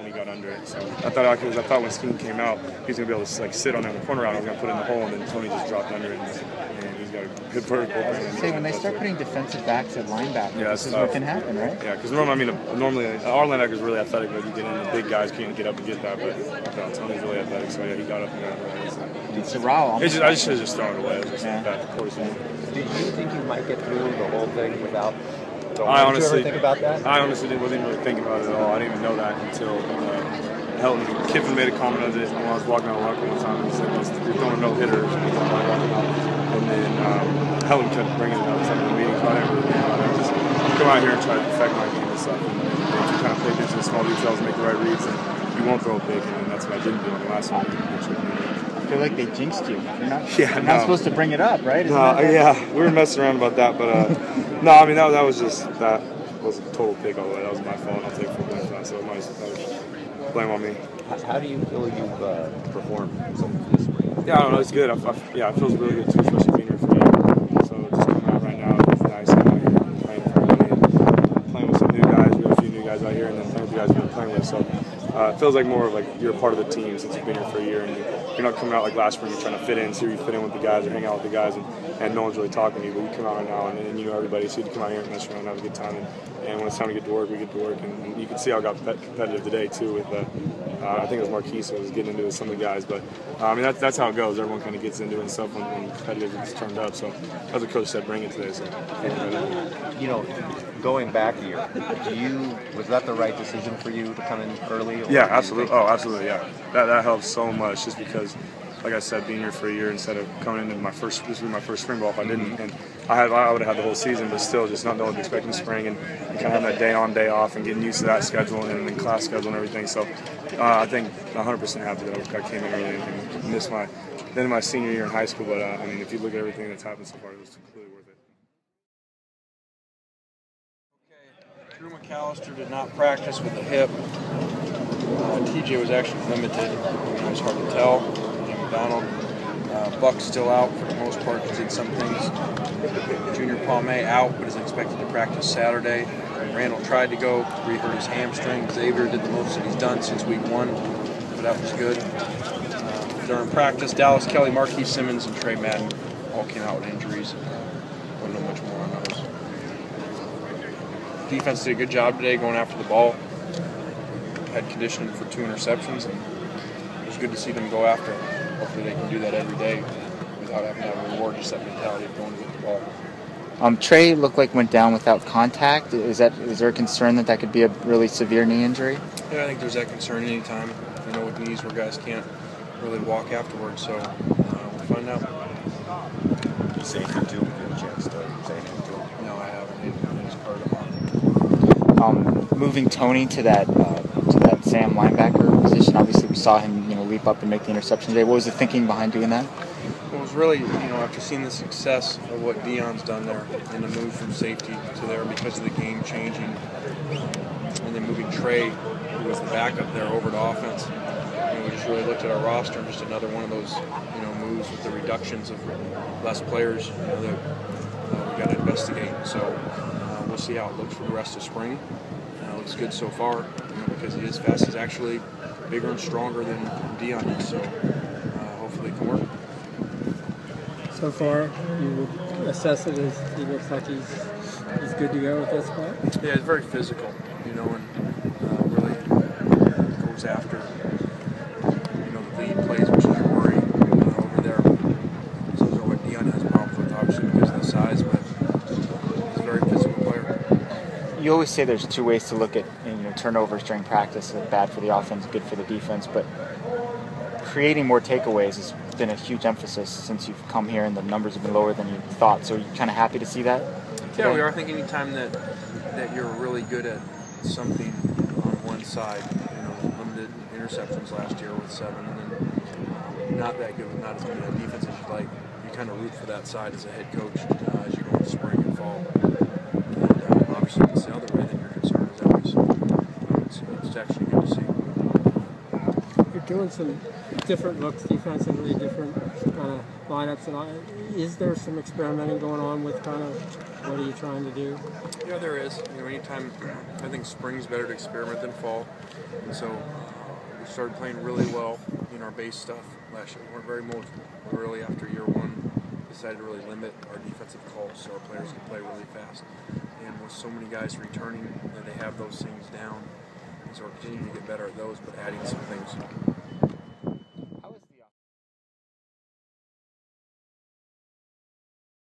when he got under it. So I thought when Skeen came out, he was going to be able to like sit on the corner route. I was going to put it in the hole, and then Tony just dropped under it, and he's got a good vertical. Say, when they start putting defensive backs at linebacker, this is tough. what can happen, right? Yeah, because normally our linebacker is really athletic, but you get in, the big guys can't get up and get that. But Tony's really athletic, so yeah, he got up and got it. It's a row. I just should have just thrown it away. It was just bad proportion. Do you think you might get through the whole thing without? Did you ever think about that? I honestly wasn't even really thinking about it at all. I didn't even know that until Kiffin made a comment on it when I was walking out of the locker one time. He said, "You're throwing a no-hitter." And then Helen kept bringing it up in some of the meetings. I didn't really think about it. I just come out here and try to perfect my game and stuff. And if you kind of pay attention to small details, make the right reads, and you won't throw a pick. And that's what I didn't do in the last one. I feel like they jinxed you. You're not supposed to bring it up, right? We were messing around about that, but no, I mean that was a total pick all the way. That was my fault. I'll take full blame for that. So that was blame on me. How do you feel you've performed this spring? Yeah, I don't know. It's good. It feels really good too, especially being here for you. So just coming out right now, it's nice. I'm out here playing for everybody and playing with some new guys. We have a few new guys out here, and then playing with the guys we've been playing with. So it feels like more of like you're a part of the team since you've been here for a year, and you're not coming out like last spring. You're trying to fit in, see where you fit in with the guys, or hang out with the guys, and no one's really talking to you. But you come out right now, and you know everybody, so you come out here and mess around and have a good time. And when it's time to get to work, we get to work. And you can see how I got competitive today too. With I think it was Marquise who was getting into it with some of the guys. But I mean that's how it goes. Everyone kind of gets into it and stuff when competitive gets turned up. So as the coach said, bring it today. So going back a year, was that the right decision for you to come in early? Yeah, absolutely. Oh, absolutely. Yeah, that helps so much. Just because, like I said, being here for a year instead of coming into this would be my first spring ball if I didn't. And I would have had the whole season, but still just not knowing expecting spring and kind of having that day on, day off and getting used to that schedule and then class schedule and everything. So I think 100% happy that I came in early and missed my senior year in high school. But I mean, if you look at everything that's happened so far, it was completely worth it. Drew McAllister did not practice with the hip. TJ was actually limited. It was hard to tell. McDonald. Buck's still out for the most part because he did some things. Junior Palme out, but is expected to practice Saturday. Randall tried to go, re-hurt his hamstring. Xavier did the most that he's done since week 1, but that was good. During practice, Dallas Kelly, Marquise Simmons, and Trey Madden all came out with injuries. Don't know much more on those. Defense did a good job today going after the ball. Had conditioning for 2 interceptions, and it was good to see them go after it. Hopefully they can do that every day without having to have a reward, just that mentality of going to get the ball. Trey looked like went down without contact. Is there a concern that could be a really severe knee injury? Yeah, I think there's that concern anytime, with knees where guys can't really walk afterwards. So we'll find out. Safety too. Get a chance to say anything to him. No, I haven't. He's part of it. Moving Tony to that Sam linebacker position. Obviously, we saw him leap up and make the interception today. What was the thinking behind doing that? It was really, after seeing the success of what Deion's done there in the move from safety to there because of the game changing, and then moving Trey, who was the backup there, over to offense. We just really looked at our roster and just another one of those, moves with the reductions of less players, that we got to investigate. So we'll see how it looks for the rest of spring. It looks good so far, because he is fast. He's actually bigger and stronger than Deion is, so hopefully it can work. So far, you assess it as he looks like he's good to go at this point? Yeah, he's very physical, and really goes after, the lead plays, which is a worry over there. So those are what Deion has problems with, obviously, because of the size, but he's a very physical player. You always say there's 2 ways to look at turnovers during practice. Bad for the offense, good for the defense, but creating more takeaways has been a huge emphasis since you've come here, and the numbers have been lower than you thought. So you're kind of happy to see that today? Yeah, we are. I think anytime that you're really good at something on one side, limited interceptions last year with 7, and then not that good with not as many on defense as you'd like, you kind of root for that side as a head coach as you go into spring and fall. And obviously, if it's the other way, then your concern is always. It's actually good to see. Your doing some different looks defensively, different kind of lineups, and is there some experimenting going on with kind of what are you trying to do? Yeah, there is. Anytime, I think spring's better to experiment than fall. And so we started playing really well in our base stuff last year. We weren't very multiple. Really, after year one, decided to really limit our defensive calls so our players could play really fast. And with so many guys returning, that they have those things down. And so we're continuing to get better at those, but adding some things.